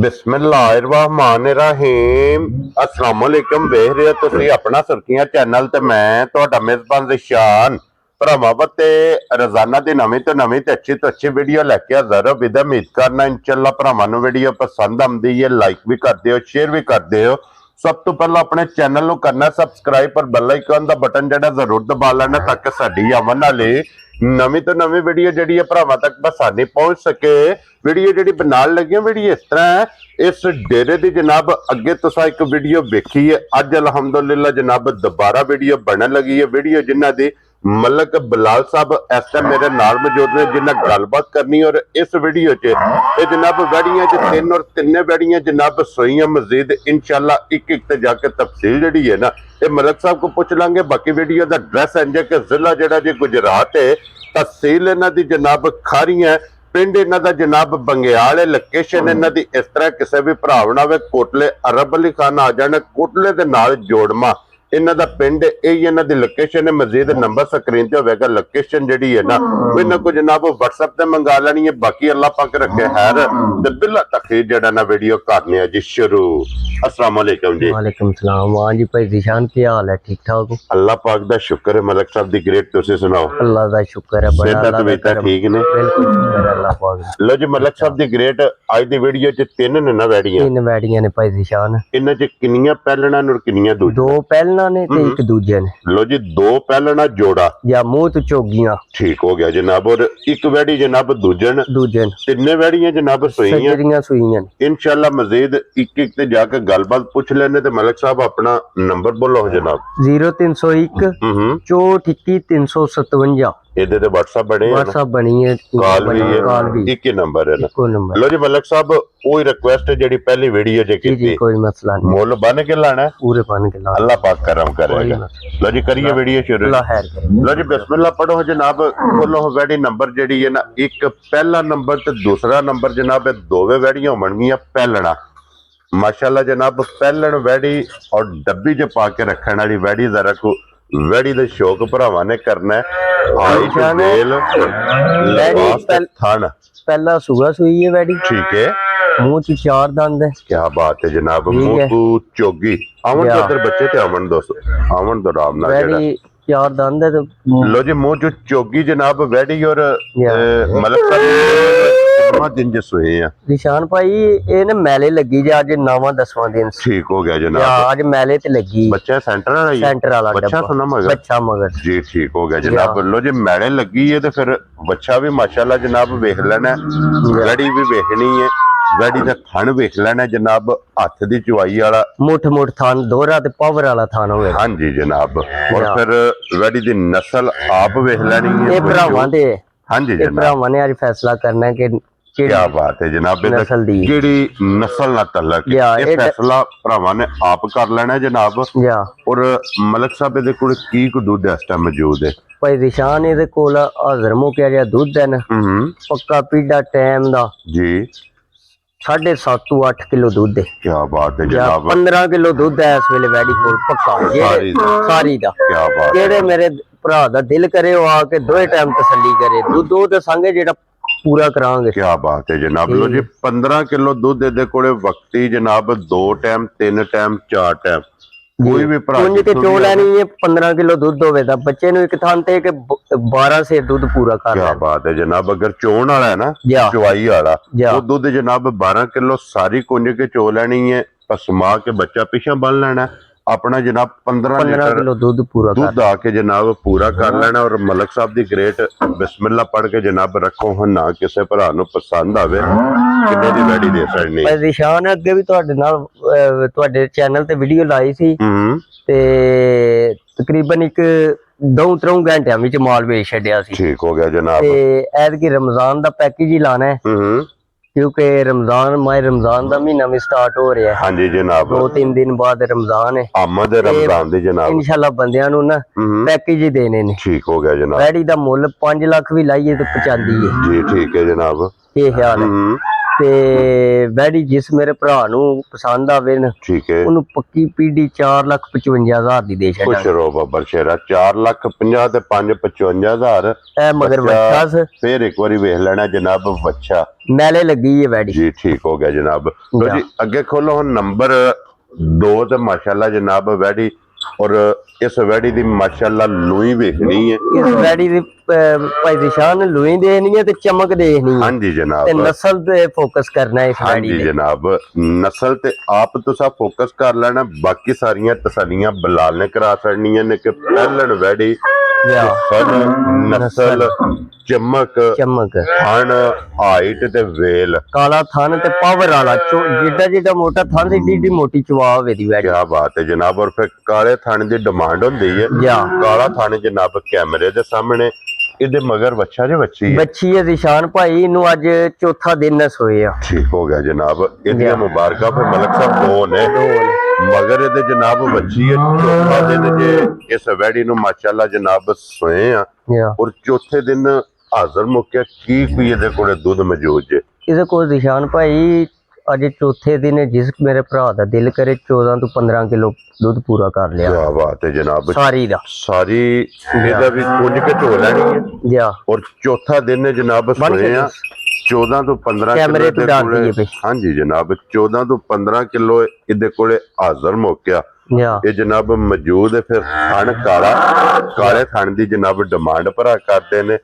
बिस्मिल्लाहिर्रहमानिर्रहीम अस्सलाम वालेकुम। वेख रहे हो तुसी अपना सुर्खियां चैनल ते मैं तुहाडा मेजबान रिशान भरावां ते रोजाना दी नवीं तो नवीं ते अच्छी वीडियो लैके हाजिर हो। विद उम्मीद करना इंशाअल्लाह भरावां नूं वीडियो पसंद आउंदी है, लाइक भी करदे हो, शेयर भी करदे हो। सब तो पहला अपने चैनल नूं करना सबसक्राइब और बेल आइकन दा बटन जेड़ा जरूर दबा लेना ताकि साडी आवन वाली नवीं तो नवीं वीडियो जेड़ी है भरावां तक बसानी पहुंच सके। वीडियो जेड़ी बनान लगी वीडियो इस तरह है, इस डेरे दी जनाब अगे तुसा एक वीडियो वेखी है, अज अलहमदुलिल्लाह जनाब दोबारा वीडियो बनन लगी है। वीडियो जिन्हां दी मलक बिलाल साहब इस टाइम मेरे नाल मौजूद ने जिन्हें गलबात करनी। और इस वीडियो च जनाब वैड़ियां तीन और तिन्ने वैड़ियां जनाब सोईयां मजीद इंशाअल्लाह एक एक ते जाके तफसील जी है ना ये मलक साहब को पूछ लांगे। बाकी वीडियो का एड्रैस है कि जिला जरा जी गुजरात है, तहसील इन्हां दी जनाब खारियां, पिंड इन्हां दा जनाब बंगेयाल है, लोकेशन इन्हां दी इस तरह किसी भी भरा होवे कोटले अरब अली खान आ जाना, कोटले दे नाल जोड़मा इन्हां दा पिंड यही इन्हां दी लोकेशन है। मजीद नंबर स्क्रीन ते होवेगा, लोकेशन जिहड़ी है ना वो इन्हां को जनाब व्हाट्सएप ते मंगा लेनी है। बाकी अल्लाह पाक रखे खैर ते बिला तखीर जेड़ा ना वीडियो करने जी शुरू। अस्सलाम वालेकुम जी। वालेकुम सलाम। हाँ जी भाई जिशान, की हाल है? ठीक ठाक हो? अल्लाह पाक दा शुक्र है। मलक साहब दी ग्रेट तुसी सुनाओ। अल्लाह दा शुक्र है बड़ा, सेहत तबीयत ठीक ने? बिल्कुल शुक्र है अल्लाह पाक दा। लो जी मलक साहब दी ग्रेट आज दी वीडियो च तीन ने ना वैड़ियां, तीन वैड़ियां ने भाई जिशान। इन्हां च किन्नियां पहलना और किन्नियां दूजियां? दो पहलना ने ते एक दूजे ने। लो जी दो पहलना जोड़ा या मुंह तो चोगियां। ठीक हो गया जनाब। और एक वैड़ी जनाब दूजन तिन्ने वैड़ियां जनाब सोईयां सुईयां इंशाअल्लाह। मजीद एक एक ते जाके गलबात पूछ लेने। ते मलक साहब अपना नंबर बोलो जनाब। 0301 64 21 357। ਇਹਦੇ ਤੇ WhatsApp ਬਣੇ ਹੈ, WhatsApp बनी है, कॉल भी है, कॉल भी एक ही नंबर है ना। नंबर। लो जी मलक साहब वही रिक्वेस्ट है जेडी पहली वीडियो जे की थी, कोई मसला नहीं, मोल बन के लाना है, पूरे बन के लाना, अल्लाह पाक करम करेगा। लो जी करिए वीडियो शुरू। लो जी बिस्मिल्लाह पढ़ो जनाब। बोलो वैड़ी नंबर जेडी है ना, एक पहला नंबर ते दूसरा नंबर जनाब दोवे वैड़ियां होणगियां पहलना माशाअल्लाह जनाब। पहलन वैड़ी और डब्बी च पा के रखने वाली वैड़ी जरा को वैड़ी दे शौक भरावां ने करना है। पहला सुगा सुई है वैड़ी, ठीक है। मुंह च चार दंद है। क्या बात है जनाब। मुंह तू चोगी आवन तो उधर बच्चे थे आवन दोस्तों आवन तो राम ना वैड़ी चार दंद है। तो लो जी मुंह जो चोगी जनाब वैड़ी। और मलक साहब दिन जो सोए हैं निशान भाई ये ना मैले लगी जे आज 9वां 10वां दिन ठीक हो गया जनाब। आज मैले ते लगी बच्चा सेंटर वाला ही, सेंटर वाला बच्चा सुना मगर बच्चा मगर जी ठीक हो गया जनाब। लो जी मैले लगी है तो फिर बच्चा भी माशाल्लाह जनाब वेख लेना, वैड़ी भी वेखनी है, वैड़ी दा थन वेख लेना जनाब। हथ दी चुवाई वाला मुठ मुठ थान दोहरा ते पावर वाला थान होवे। हां जी जनाब। और फिर वैड़ी दी नस्ल आप वेख लेनी है। ये भरावां दे हां जी जनाब, भरावां ने आज फैसला करना है कि क्या बात है जनाब। जेड़ी नस्ल ना तलक ये फैसला भरावां ने आप कर लेना है जनाब। और मलक साहब इहदे कोल की को दूध इस टाइम मौजूद है? भाई रिशान इहदे कोल हज़र मुक्या जिहा दुध है ना, पक्का पीड़ा टाइम दा जी 7.5 to 8 किलो दूध है। क्या बात है जनाब। 15 किलो दूध है इस वेले वैड़ी कोल पक्का सारी दा। क्या बात है। जेड़े मेरे भरा दा दिल करे वो आके दो टाइम तसल्ली करे, दूध दो दसांगे जेड़ा पूरा करांगे। क्या बात है जनाब। लो जी 15 किलो दूध दे कोले वक्ती जनाब 2 टाइम 3 टाइम 4 टाइम कोई भी कुंज के चो लेनी है। 15 किलो दूध होवे दा बच्चे नु एक थान ते के 12 से दूध पूरा कर। क्या बात है जनाब। अगर चोण वाला है ना चुवाई वाला वो दूध जनाब 12 किलो सारी कुंज के चो लेनी है, पसमा के बच्चा पीछा बन लेना है अपना जनाब। 15 किलो दूध पूरा दूध आके जनाब पूरा कर लेना। और मलक साहब दी ग्रेट बिस्मिल्लाह पढ़ के जनाब रखो हाँ ना किसी भरा नु पसंद आवे किन्ने दी वैड़ी दे सकनी। भाई निशान अगे भी तुहाडे नाल तुहाडे चैनल ते वीडियो लाई सी ते तकरीबन एक 2-3 घंटिया विच माल बेच छड्या सी। ठीक हो गया जनाब। ते ऐतकी रमजान दा पैकेज ही लाना है क्योंकि रमजान माह रमजान का महीना भी स्टार्ट हो रहा है। हाँ जी जनाब। 2-3 दिन बाद रमजान है। आमद रमजान दी जनाब। इंशाल्लाह बंदियां नु ना पैकेज ही देने ने। ठीक हो गया जनाब। वैड़ी दा मुल 5 लाख भी लाइए तो 95 है जी ठीक है जनाब। ये ख्याल है। ਤੇ ਵੈੜੀ ਜਿਸ ਮੇਰੇ ਭਰਾ ਨੂੰ ਪਸੰਦ ਆਵੇ ਨਾ ਠੀਕ ਹੈ ਉਹਨੂੰ ਪੱਕੀ ਪੀੜੀ 4,55,000 ਦੀ ਦੇ ਖੁਸ਼ ਛੱਡਾਂਗੇ। ਰਹੋ ਬਾਬਾ ਸ਼ੇਰਾ 4,50,000 ਤੇ 5,55,000 ਇਹ ਮਗਰ ਬੱਚਾ ਸ ਫਿਰ ਇੱਕ ਵਾਰੀ ਵੇਖ ਲੈਣਾ ਜਨਾਬ ਬੱਚਾ ਮੈਲੇ ਲੱਗੀ ਹੈ ਵੈੜੀ ਜੀ ਠੀਕ ਹੋ ਗਿਆ ਜਨਾਬ। ਲੋ ਜੀ ਅੱਗੇ ਖੋਲੋ ਹੁਣ ਨੰਬਰ 2 ਤੇ ਮਾਸ਼ਾਅੱਲਾ ਜਨਾਬ ਵੈੜੀ ਔਰ ਇਸ ਵੈੜੀ ਦੀ ਮਾਸ਼ਾਅੱਲਾ ਲੂਈ ਵੇਖਣੀ ਹੈ। ਇਸ ਵੈੜੀ ਦੀ ਭਾਈ ਨਿਸ਼ਾਨ ਲੂਈ ਦੇਖਣੀ ਹੈ ਤੇ ਚਮਕ ਦੇਖਣੀ ਹੈ ਹਾਂਜੀ ਜਨਾਬ ਤੇ ਨਸਲ ਤੇ ਫੋਕਸ ਕਰਨਾ ਇਸ ਵੈੜੀ ਹਾਂਜੀ ਤੇ। ਜਨਾਬ ਨਸਲ ਤੇ ਆਪ ਤੁਸੀਂ ਫੋਕਸ ਕਰ ਲੈਣਾ ਬਾਕੀ ਸਾਰੀਆਂ ਤਸੱਲੀਆਂ ਬਲਾਲ ਨੇ ਕਰਾ ਛੜਨੀਆਂ ਨੇ ਕਿ ਪਹਿਲਣ ਵੈੜੀ ਨਸਲ ਚਮਕ ਚਮਕ ਥਣ ਹਾਈਟ ਤੇ ਵੇਲ ਕਾਲਾ ਥਣ ਤੇ ਪਾਵਰ ਵਾਲਾ ਜਿੱਡਾ ਜਿੱਡਾ ਮੋਟਾ ਥਣ ਏਡੀ ਏਡੀ ਮੋਟੀ ਚਵਾਵ ਇਹਦੀ ਵੈੜੀ। ਕਿਆ ਬਾਤ ਹੈ ਜਨਾਬ। ਔਰ ਫਿਰ ਕਾਲੇ ਥਣ ਦੀ ਡਿਮਾਂਡ ਹੁੰਦੀ ਹੈ ਕਾਲਾ ਥਣ ਜਨਾਬ ਕੈਮਰੇ ਦੇ ਸਾਹਮਣੇ ਇਹਦੇ ਮਗਰ ਬੱਚਾ ਜੇ ਬੱਚੀ ਹੈ ਬੱਚੀ ਹੈ ਨਿਸ਼ਾਨ ਭਾਈ ਇਹਨੂੰ ਅੱਜ ਚੌਥਾ ਦਿਨ ਸੋਏ ਆ। ਠੀਕ ਹੋ ਗਿਆ ਜਨਾਬ। ਇਹਦੀਆਂ ਮੁਬਾਰਕਾਂ ਫਿਰ ਮਲਕ ਸਾਹਿਬ ਦੋ ਨੇ ਮਗਰ ਇਹਦੇ ਜਨਾਬ ਬੱਚੀ ਹੈ ਚੌਥਾ ਦਿਨ ਜੇ ਇਸ ਵੈੜੀ ਨੂੰ ਮਾਸ਼ਾਅੱਲਾ ਜਨਾਬ ਸੋਏ ਆ ਔਰ ਚੌਥੇ ਦਿਨ ਹਾਜ਼ਰ ਮੁੱਕਿਆ ਕੀ ਕੋਈ ਇਹਦੇ ਕੋਲੇ ਦੁੱਧ ਮੌਜੂਦ ਜੇ? ਇਹਦੇ ਕੋਲ ਨਿਸ਼ਾਨ ਭਾਈ ਅੱਜ ਚੌਥੇ ਦਿਨ ਜਿਸ ਮੇਰੇ ਭਰਾ ਦਾ ਦਿਲ ਕਰੇ 14 ਤੋਂ 15 ਕਿਲੋ ਦੁੱਧ ਪੂਰਾ ਕਰ ਲਿਆ। ਕਿਆ ਬਾਤ ਹੈ ਜਨਾਬ। ਸਾਰੀ ਦਾ ਸਾਰੀ ਇਹਦਾ ਵੀ ਕੁੰਝ ਕੇ ਧੋ ਲੈਣੀ ਹੈ ਜਾ ਔਰ ਚੌਥਾ ਦਿਨ ਹੈ ਜਨਾਬ ਸੋਏ ਆ 14 ਤੋਂ 15 ਕੈਮਰੇ ਕਿਲੋ ਤੋਂ ਡਾਲਦੀ ਹੈ। ਹਾਂਜੀ ਜਨਾਬ 14 ਤੋਂ 15 ਕਿਲੋ ਇਹਦੇ ਕੋਲੇ ਹਾਜ਼ਰ ਮੁੱਕਿਆ ਇਹ ਜਨਾਬ ਮੌਜੂਦ ਹੈ। ਫਿਰ ਥਣ ਕਾਲੇ ਥਣ ਦੀ ਜਨਾਬ ਡਿਮਾਂਡ ਭਰਾ ਕਰਦੇ ਨੇ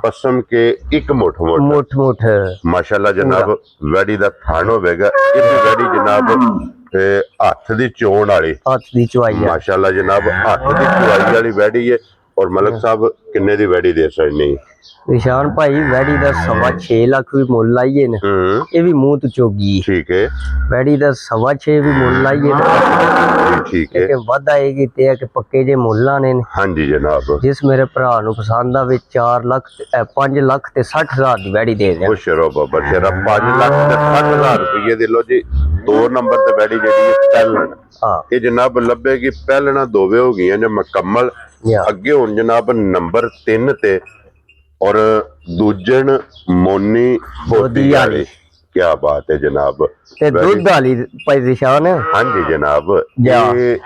ਪਸਮ ਕੇ ਇੱਕ ਮੁੱਠ ਮਾਸ਼ਾਅੱਲਾ ਜਨਾਬ ਵੈੜੀ ਦਾ ਥਣ ਹੋਵੇਗਾ। ਇਹ ਵੈੜੀ ਜਨਾਬ ਹੱਥ ਦੀ ਚੋਣ ਵਾਲੀ ਹੱਥ ਦੀ ਚਵਾਈ ਮਾਸ਼ਾਅੱਲਾ ਜਨਾਬ ਹੱਥ ਦੀ ਚਵਾਈ ਵਾਲੀ ਵੈੜੀ ਹੈ। ਔਰ ਮਲਕ ਸਾਹਿਬ ਕਿੰਨੇ ਦੀ ਵੈੜੀ ਦੇ ਸਕਦੇ? ਨਿਸ਼ਾਨ ਭਾਈ ਵੈੜੀ ਦਾ 6.5 ਲੱਖ ਵੀ ਮੁੱਲ ਲਾਈਏ ਨੇ ਇਹ ਵੀ ਮੂੰਹ ਤੋਂ ਚੋਗੀ ਠੀਕ ਹੈ। ਵੈੜੀ ਦਾ 6.5 ਵੀ ਮੁੱਲ ਲਾਈਏ ਠੀਕ ਹੈ ਕਿ ਵੱਧ ਆਏਗੀ ਤੇ ਕਿ ਪੱਕੇ ਜੇ ਮੁੱਲ ਆਣੇ ਨੇ। ਹਾਂਜੀ ਜਨਾਬ ਜਿਸ ਮੇਰੇ ਭਰਾ ਨੂੰ ਪਸੰਦ ਆਵੇ 4 ਲੱਖ 5 ਲੱਖ ਤੇ 60,000 ਦੀ ਵੈੜੀ ਦੇ ਦੇ। ਖੁਸ਼ ਰਹੋ ਬਾਬਾ ਸ਼ੇਰਾ 5 ਲੱਖ ਤੇ 60,000 ਰੁਪਏ ਦੇ ਲੋ ਜੀ। 2 ਨੰਬਰ ਤੇ ਵੈੜੀ ਜਿਹੜੀ ਹੈ ਪਹਿਲਣ ਇਹ ਜਨਾਬ ਲੱਭੇਗੀ ਪਹਿਲਣਾ ਦੋਵੇਂ ਹੋ ਗਈਆਂ ਨੇ ਮੁਕੰਮਲ। ਅੱਗੇ ਹੁਣ ਜਨਾਬ ਨੰਬਰ 3 ਤੇ ਔਰ ਦੂਜਣ ਮੋਨੀ ਬੋਦੀ ਵਾਲੀ ਕਿਆ ਬਾਤ ਹੈ ਜਨਾਬ ਤੇ ਦੁੱਧ ਵਾਲੀ ਭਾਈ ਨਿਸ਼ਾਨ ਹਾਂਜੀ ਜਨਾਬ ਇਹ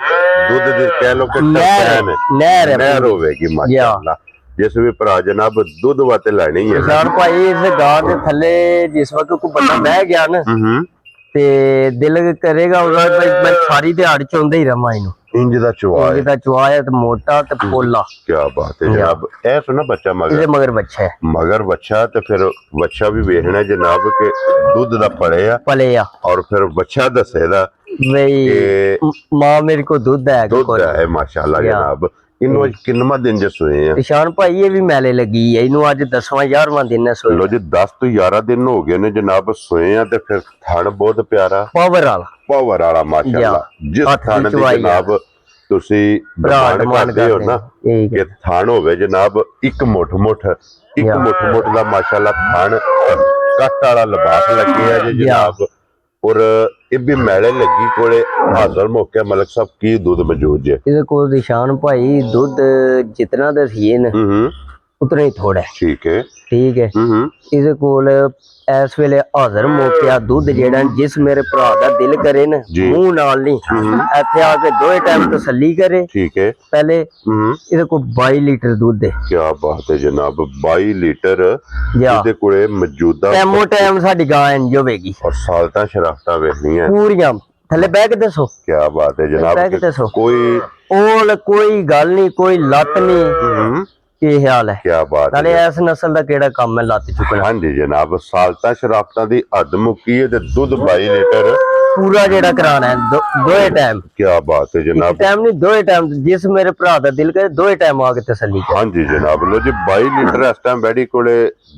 ਦੁੱਧ ਦੇ ਕਹਿ ਲੋ ਕਿ ਨਹਿਰ ਹੋਵੇਗੀ ਮਾਸ਼ਾਅੱਲਾ। ਜਿਸ ਵੀ ਭਰਾ ਜਨਾਬ ਦੁੱਧ ਵਾਤੇ ਲੈਣੀ ਹੈ ਨਿਸ਼ਾਨ ਭਾਈ ਇਸ ਗਾਂ ਦੇ ਥੱਲੇ ਜਿਸ ਵਕਤ ਕੋਈ ਬੰਦਾ ਬਹਿ ਗਿਆ ਨਾ ਤੇ ਦਿਲ ਕਰੇਗਾ ਉਹਦਾ ਮੈਂ ਸਾਰੀ ਦਿਹਾੜ ਚ ਆਉਂਦਾ ਹੀ ਰਵਾਂ ਇਹਨੂੰ। ਇੰਜ ਦਾ ਚੁਆ ਹੈ ਤੇ ਮੋਟਾ ਤੇ ਪੋਲਾ ਕਿਆ ਬਾਤ ਹੈ ਜਨਾਬ। ਇਹ ਸੁਣਾ ਬੱਚਾ ਮਗਰ ਬੱਚਾ ਹੈ ਮਗਰ ਬੱਚਾ ਤੇ ਫਿਰ ਬੱਚਾ ਵੀ ਵੇਖਣਾ ਜਨਾਬ ਕਿ ਦੁੱਧ ਦਾ ਪਲੇ ਆ ਔਰ ਫਿਰ ਬੱਚਾ ਦੱਸੇਦਾ ਬਈ ਮਾਂ ਮੇਰੇ ਕੋ ਦੁੱਧ ਹੈ ਮਾਸ਼ਾਅੱਲਾ ਜਨਾਬ। ਇਹਨੂੰ ਅੱਜ ਕਿੰਨਵਾਂ ਦਿਨ ਜੇ ਸੋਏ ਆ? ਨਿਸ਼ਾਨ ਭਾਈ ਇਹ ਵੀ ਮੈਲੇ ਲੱਗੀ ਹੈ ਇਹਨੂੰ ਅੱਜ 10ਵਾਂ 11ਵਾਂ ਦਿਨ ਹੈ ਸੋਏ। ਲੋ ਜੀ 10 ਤੋਂ 11 ਦਿਨ ਹੋ ਗਏ ਨੇ ਜਨਾਬ ਸੋਏ ਆ ਤੇ ਫਿਰ ਥਣ ਬਹੁਤ ਪਿਆਰਾ ਪਾਵਰ ਵਾਲਾ ਮਾਸ਼ਾਅੱਲਾ। ਜਿਸ ਥਣ ਦੀ ਜਨਾਬ ਤੁਸੀਂ ਡਿਮਾਂਡ ਕਰਦੇ ਹੋ ਨਾ ਕਿ ਥਣ ਹੋਵੇ ਜਨਾਬ ਇੱਕ ਮੁੱਠ ਦਾ ਮਾਸ਼ਾਅੱਲਾ ਥਣ ਕੱਟ ਵਾਲਾ ਲਿਬਾਸ ਲੱਗਿਆ ਜੀ ਜਨਾਬ। ਔਰ ਇਹ ਵੀ ਮੈਲੇ ਲੱਗੀ ਕੋਲੇ ਹਾਜ਼ਰ ਮੌਕੇ ਮਲਕ ਸਾਹਿਬ ਕੀ ਦੁੱਧ ਮੌਜੂਦ ਜੇ? ਇਹਦੇ ਕੋਲ ਨਿਸ਼ਾਨ ਭਾਈ ਦੁੱਧ ਜਿਤਨਾ ਦਸੀਏ ਨਾ ਉਤਨਾ ਹੀ ਥੋੜਾ ਠੀਕ ਹੈ ਇਹਦੇ ਕੋਲ ਇਸ ਵੇਲੇ ਹਾਜ਼ਰ ਮੌਕਿਆ ਦੁੱਧ ਜਿਹੜਾ ਜਿਸ ਮੇਰੇ ਭਰਾ ਦਾ ਦਿਲ ਕਰੇ ਨਾ ਮੂੰਹ ਨਾਲ ਨਹੀਂ ਇੱਥੇ ਆ ਕੇ ਦੋਏ ਟਾਈਮ ਤਸੱਲੀ ਕਰੇ। ਠੀਕ ਹੈ ਪਹਿਲੇ ਇਹਦੇ ਕੋਲ 22 ਲੀਟਰ ਦੁੱਧ ਹੈ। ਕਿਆ ਬਾਤ ਹੈ ਜਨਾਬ 22 ਲੀਟਰ ਇਹਦੇ ਕੋਲੇ ਮੌਜੂਦਾ ਟਾਈਮ ਸਾਡੀ ਗਾਂ ਇੰਜ ਹੋਵੇਗੀ ਔਰ ਸਾਲਤਾਂ ਸ਼ਰਾਫਤਾਂ ਵੇਖਣੀਆਂ ਪੂਰੀਆਂ। ਥੱਲੇ ਬਹਿ ਕੇ ਦੱਸੋ ਕਿਆ ਬਾਤ ਹੈ ਜਨਾਬ। ਕੋਈ ਗੱਲ ਨਹੀਂ ਕੋਈ ਲੱਤ ਨਹੀਂ ਕੀ ਹਾਲ ਹੈ? ਕਿਆ ਬਾਤ ਨਾਲੇ ਇਸ ਨਸਲ ਦਾ ਕਿਹੜਾ ਕੰਮ ਹੈ ਲੱਤ ਚੁੱਕਣਾ? ਹਾਂਜੀ ਜਨਾਬ ਸਾਲਤਾਂ ਸ਼ਰਾਫਤਾਂ ਦੀ ਹੱਦ ਮੁੱਕੀ ਹੈ ਤੇ ਦੁੱਧ 22 ਲੀਟਰ ਪੂਰਾ ਜਿਹੜਾ ਕਰਾਣਾ ਹੈ ਦੋਏ ਟਾਈਮ। ਕਿਆ ਬਾਤ ਹੈ ਜਨਾਬ। ਟਾਈਮ ਨਹੀਂ ਦੋਏ ਟਾਈਮ ਜਿਸ ਮੇਰੇ ਭਰਾ ਦਾ ਦਿਲ ਕਰੇ ਦੋਏ ਟਾਈਮ ਆ ਕੇ ਤਸੱਲੀ ਕਰ। ਹਾਂਜੀ ਜਨਾਬ ਲੋ ਜੀ 22 ਲੀਟਰ ਇਸ ਟਾਈਮ ਬੈੜੀ ਕੋਲੇ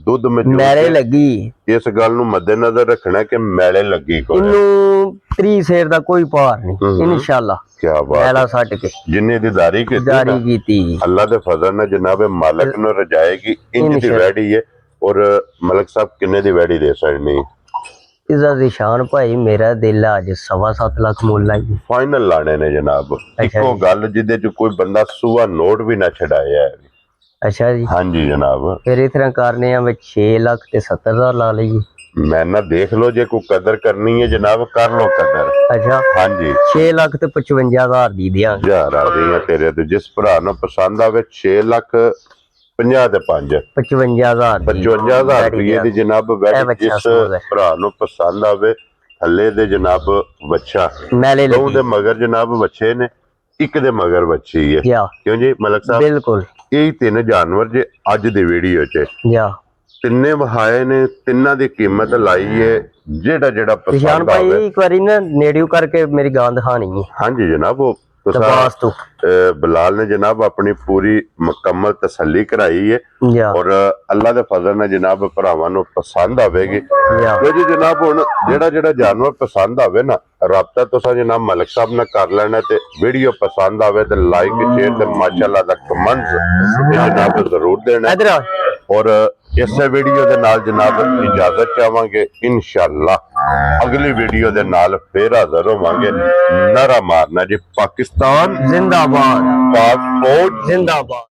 ਦੁੱਧ ਮੌਜੂਦ ਮੈਲੇ ਲੱਗੀ। ਇਸ ਗੱਲ ਨੂੰ ਮੱਦੇਨਜ਼ਰ ਰੱਖਣਾ ਕਿ ਮੈਲੇ ਲੱਗੀ ਕੋਲੇ ਇਹਨੂੰ 30 ਸੇਰ ਦਾ ਕੋਈ ਭਾਰ ਨਹੀਂ ਇਨਸ਼ਾਅੱਲਾ। ਕਿਆ ਬਾਤ ਮੈਲਾ ਛੱਡ ਕੇ ਜਿੰਨੇ ਦੀ ਦਾਰੀ ਕੀਤੀ ਅੱਲਾ ਦੇ ਫਜ਼ਲ ਨਾਲ ਜਨਾਬ ਮਾਲਕ ਨੂੰ ਰਜਾਏਗੀ ਇੰਜ ਦੀ ਵੈੜੀ ਹੈ। ਔਰ ਮਲਕ ਸਾਹਿਬ ਕਿੰਨੇ ਦੀ ਵੈੜੀ ਦੇ ਸਕਦੇ? ਇਸਦਾ ਨਿਸ਼ਾਨ ਭਾਈ ਮੇਰਾ ਦਿਲ ਅੱਜ 7.5 ਲੱਖ ਮੁੱਲ ਆਈ ਫਾਈਨਲ ਲਾਣੇ ਨੇ ਜਨਾਬ। ਇੱਕੋ ਗੱਲ ਜਿਹਦੇ ਚ ਕੋਈ ਬੰਦਾ ਸੂਆ ਨੋਟ ਵੀ ਨਾ ਛਡਾਇਆ। ਅੱਛਾ ਜੀ ਹਾਂਜੀ ਜਨਾਬ। ਫਿਰ ਇਸ ਤਰ੍ਹਾਂ ਕਰਨੇ ਆ ਵਿੱਚ 6 ਲੱਖ ਤੇ 70,000 ਲਾ ਲਈਏ। ਮੈਂ ਨਾ ਦੇਖ ਲਓ, ਜੇ ਕੋਈ ਕਦਰ ਕਰਨੀ ਹੈ ਜਨਾਬ ਕਰ ਲਓ ਕਦਰ। ਅੱਛਾ ਹਾਂਜੀ 6 ਲੱਖ ਤੇ 55,000 ਦੀ ਦਿਆਂਗੇ। ਹਜ਼ਾਰ ਆ ਗਈਆਂ ਤੇਰੇ ਤੇ, ਜਿਸ ਭਰਾ ਨੂੰ ਪਸੰਦ ਆਵੇ 6 ਲੱਖ 50 ਤੇ 5 55,000 ਦੀ 55,000 ਰੁਪਏ ਦੀ ਜਨਾਬ ਇਹ ਵੈਡ। ਬੱਚਾ ਜਿਸ ਸੂਰ ਹੈ। ਭਰਾ ਨੂੰ ਪਸੰਦ ਆਵੇ ਥੱਲੇ ਦੇ ਜਨਾਬ ਬੱਚਾ, ਮੈਲੇ ਦੋ ਲੱਗੀ ਦੇ ਮਗਰ ਜਨਾਬ ਬੱਚੇ ਨੇ, ਇੱਕ ਦੇ ਮਗਰ ਬੱਚੀ ਹੈ। ਜਾ ਕਿਉਂ ਜੀ ਮਲਕ ਸਾਹਿਬ? ਬਿਲਕੁਲ ਇਹ ਤਿੰਨ ਜਾਨਵਰ ਜੇ ਅੱਜ ਦੀ ਵੀਡੀਓ 'ਚ ਜਾ ਤਿੰਨੇ ਵਹਾਏ ਨੇ, ਤਿੰਨਾਂ ਦੀ ਕੀਮਤ ਲਾਈ ਹੈ। ਜਿਹੜਾ ਨਿਸ਼ਾਨ ਪਸੰਦ ਭਾਈ ਆਵੇ। ਇੱਕ ਵਾਰੀ ਨਾ ਨੇੜਿਓ ਕਰਕੇ ਮੇਰੀ ਗਾਂ ਦਿਖਾਣੀ ਹੈ ਹਾਂਜੀ ਜਨਾਬ, ਉਹ ਤਬਾਸ ਤੋਂ। ਬਲਾਲ ਨੇ ਜਨਾਬ ਆਪਣੀ ਪੂਰੀ ਮੁਕੰਮਲ ਤਸੱਲੀ ਕਰਾਈ ਹੈ ਜਾ ਔਰ ਅੱਲਾ ਦੇ ਫਜ਼ਲ ਨਾਲ ਜਨਾਬ ਭਰਾਵਾਂ ਨੂੰ ਪਸੰਦ ਆਵੇਗੀ। ਜਾ ਲੋ ਜੀ ਜਨਾਬ, ਹੁਣ ਜਿਹੜਾ ਜਾਨਵਰ ਪਸੰਦ ਆਵੇ ਨਾ, ਰਾਬਤਾ ਤੁਸੀਂ ਜਨਾਬ ਮਲਕ ਸਾਹਿਬ ਨਾਲ ਕਰ ਲੈਣਾ, ਤੇ ਵੀਡੀਓ ਪਸੰਦ ਆਵੇ ਤੇ ਲਾਈਕ ਸ਼ੇਅਰ ਤੇ ਮਾਸ਼ਾਅੱਲਾ ਦਾ ਕਮੈਂਟ ਜਨਾਬ ਜ਼ਰੂਰ ਦੇਣਾ। ਇਧਰ ਆ ਔਰ ਇਸੇ ਵੀਡੀਓ ਦੇ ਨਾਲ ਜਨਾਬ ਇਜਾਜ਼ਤ ਚਾਹਾਂਗੇ। ਇਨਸ਼ਾਅੱਲਾ ਅਗਲੀ ਵੀਡੀਓ ਦੇ ਨਾਲ ਫੇਰ ਹਾਜ਼ਰ ਹੋਵਾਂਗੇ। ਨਾਰਾ ਮਾਰਨਾ ਜੀ ਪਾਕਿਸਤਾਨ ਜ਼ਿੰਦਾਬਾਦ, ਪਾਕ ਫੌਜ ਜ਼ਿੰਦਾਬਾਦ।